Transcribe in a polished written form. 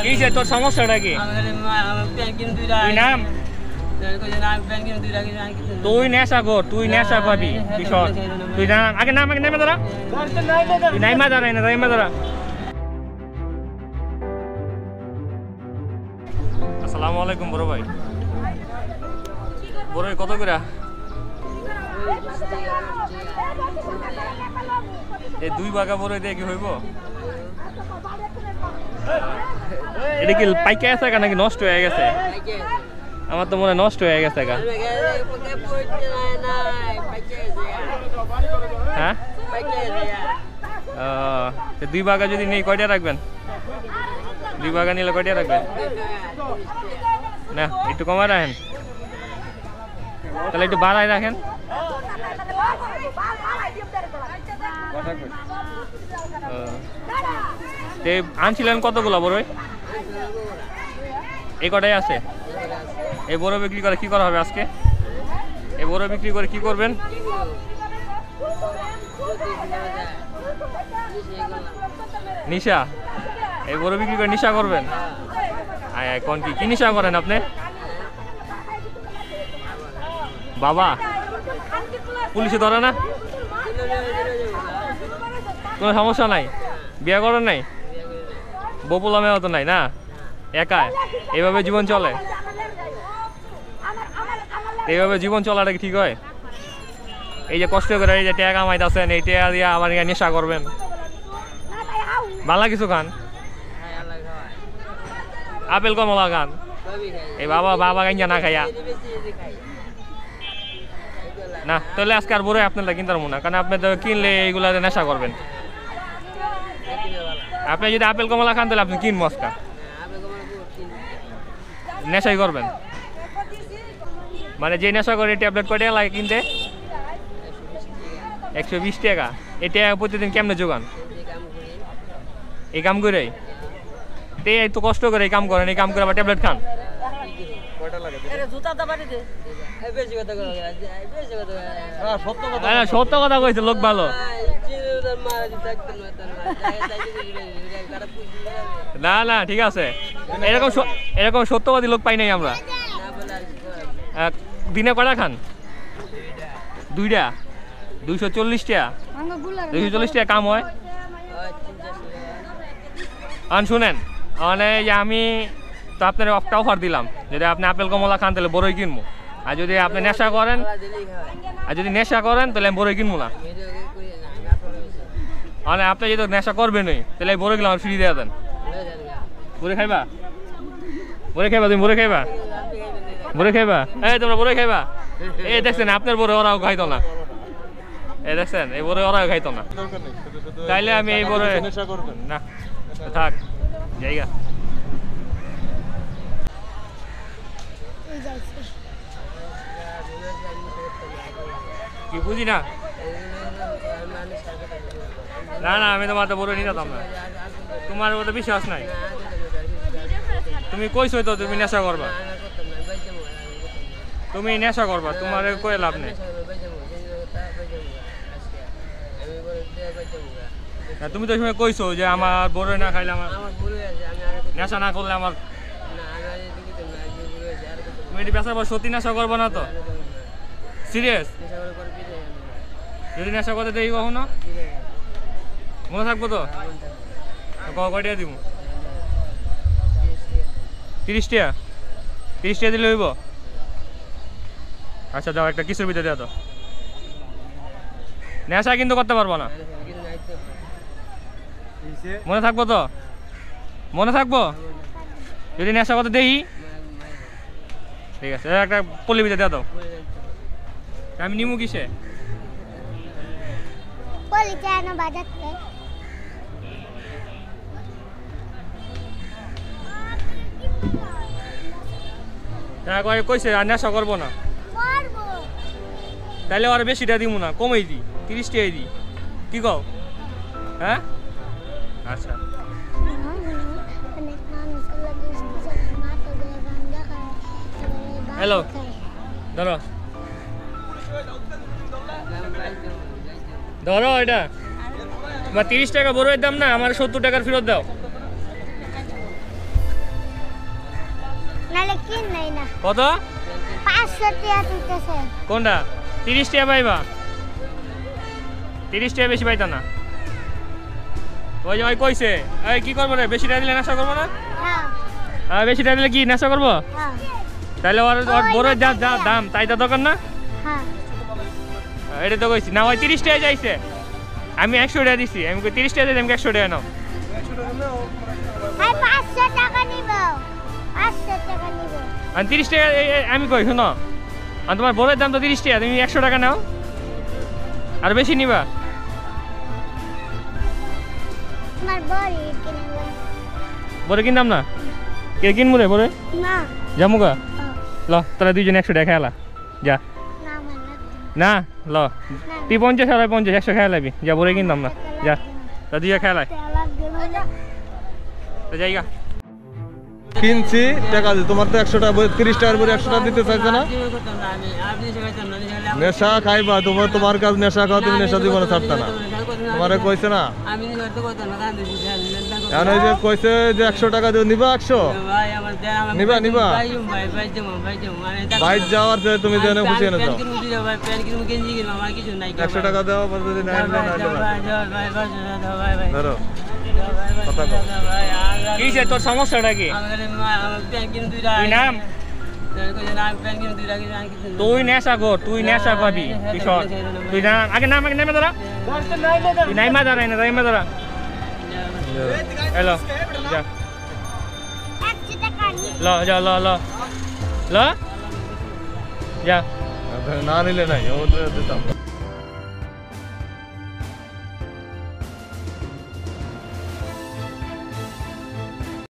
কিসে তোর সমস্যাটা কি? নাম তুই নেশা কর, তুই নেশা পাবি কিশোর। তুই আগে নাম, আগে নেমে দাঁড়া, নাইমা দাঁড়াই না, নাইমা দাঁড়া। আসসালামু আলাইকুম বড় ভাই। বড় ভাই কত করে? এই 2 বাগা বড় দিয়ে কি হইব? এটা কি পাইকে আছে নাকি নষ্ট হয়ে গেছে? আমার তো মনে হয় নষ্ট হয়ে গেছে গা। হ্যাঁ 2 বাগা যদি নেই কয়টা রাখবেন? 2 বাগা নিলে কয়টা রাখবেন? না একটু কমায় রাখেন, তাহলে একটু বাড়ায় রাখেন। আনছিলেন কতগুলো বড়? এই কটাই আছে। এই বড় বিক্রি করে কি করা হবে আজকে? এই বড় বিক্রি করে কি করবেন? নিশা। এই বড় বিক্রি করে নিশা করবেন? কোন কি নিশা করেন আপনি? বাবা পুলিশে ধরে না? কোনো সমস্যা নাই? বিয়ে করেন নাই? বপুলা মেয়েও তো নাই না? একা এইভাবে জীবন চলে? এইভাবে জীবন চলাটা কি ঠিক হয়? এই যে কষ্ট করে এই যে টাকা কামাইতেছেন, এই টাকা দিয়ে আবার নেশা করবেন? ভালো কিছু খান, আপেল কমলা খান। এই বাবা গাঞ্জা না খাইয়া না, তাহলে আজকে আর বড় আপনার কিনতে পারবো না, কারণ আপনি তো কিনলে এইগুলা নেশা করবেন। আপনি যদি আপেল কমলা খান তাহলে আপনি কিনবো আজকে, নেশাই করবেন। মানে যে নেশা করে ট্যাবলেট কয়টা লাগে কিনতে? 120 টাকা। এটা প্রতিদিন কেমনে যোগান? এই কাম করে তো কষ্ট করে এই কাম করেন, এই কাম করে আবার ট্যাবলেট খান। সত্য কথা কইছে লোক ভালো। না না ঠিক আছে, এরকম সত্যবাদী লোক পাই নাই আমরা। দিনে কয়টা খান? 2টা। 240 টাকা। 240 টাকা কাম হয়। শুনেন, মানে আমি তো আপনার একটা অফার দিলাম, যদি আপনি আপেল কমলা খান তাহলে বড়ই কিনবো, আর যদি আপনি নেশা করেন তাহলে আমি বড়ই কিনবো না। মানে আপনি যদি নেশা করবেনই তাহলে বড়ই গেলাম ফ্রি দিয়ে দেন। বড়ি খাইবা? বড়ি খাইবা? তুমি বড়ি খাইবা? বড়ি খাইবা? এই তোমরা বড়ি খাইবা? এই দেখছেন আপনার বড় ওরাও খাইতো না। এই দেখছেন এই বড় ওরাও খাইতো না, তাইলে আমি এই বড় না থাক জায়গা। কি বুঝি না? না না আমি তোমার তো বড় নিয়ে যেতাম না, তোমার মতো বিশ্বাস নাই। তুমি কইছো তো তুমি নেশা করবা, তুমি নেশা করবা, তোমার কই লাভ নেই। তুমি তো সময় কইছো যে আমার বড় না খাইলে, আমার নেশা না করলে আমার, তুমি এটি বেচার পর সত্যি নেশা করবো না তো? সিরিয়াস? যদি নেশা করতে দেই কখনো মনে থাকবো তো? কয়টা দিব? 30 টাকা? 30 টাকা দিলে হইব? আচ্ছা যাও, একটা কিছুর ভিতরে দেওয়া তো। নেশা কিন্তু করতে পারবো না, মনে থাকবো তো? মনে থাকবো যদি নেশা করতে দেই? ঠিক আছে, একটা পল্লি ভিতরে দেওয়া দাও। আমি নিমু কিসে? কইছে আর নেশা করবো না, তাহলে আর বেশিটা দিব না, কমেই দিই, 30 টাকাই দিই। কি কও? হ্যাঁ আচ্ছা। হ্যালো ধরো ধরো, এটা আমার 30 টাকা বড়ের দাম না, আমার 70 টাকার ফেরত দাও। এটা কিন নাই না কত 500 টাকা দিতেছে কোনটা 30 টাকা পাইবা 30 টাকা বেশি পাইতা না ওই যে ওই কইছে এই কি করবো রে বেশি টাকা দিলে নেশা করবো না হ্যাঁ বেশি টাকা দিলে কি নেশা করবো হ্যাঁ তাহলে ওর বড় যা যা দাম তাই তো দোকান না হ্যাঁ এটা তো কইছি না ওই 30 টাকা যাইছে আমি 100 টাকা দিছি আমি কই 30 টাকা দিই আমি 100 টাকা নাও ভাই 500 টাকা নিব 500 টাকা নিব আর 30 টাকা আমি কই শুনো আর তোমার বড়ের দাম তো 30 টাকা তুমি 100 টাকা নাও আর বেশি নিবা আমার বড়ি কিনব বড় কিনতাম না কে কিনবো রে বড় না জামুগা ল তোরা দুইজন 100 টাকা খেলা যা না মানে না ল তুই 50 আর 50 100 খেলা লাবি যা বড় কিনতাম না যা তা দুইয়া খেলা তো যাইগা কিনছি টাকা দিয়ে তোমার তো 100 টাকা 30 টাকার পরে 100 টাকা দিতে চাইছে না নেশা খাইবা তোমার কাজ নেশা খাও তুমি নেশা জীবনে ছাড়তা না তোমারে কইছে না এখন ওই যে কইছে যে 100 টাকা দিয়ে নিবা 100 নিবা নিবা বাইক যাওয়ার যে তুমি যেন খুশি এনে যাও 100 টাকা দাও যদি না ধরো কথা কও কি যে তোর সমস্যাটা কি তুই নাম তুই নেশা কর তুই নেশা করবি কিশোর তুই নাম আগে নেমে দাঁড়া তুই নাইমা দাঁড়াই না নাইমা দাঁড়া হ্যালো যা 100 টাকা নি ল যা ল ল ল যা না নিলে নাই ও দিতাম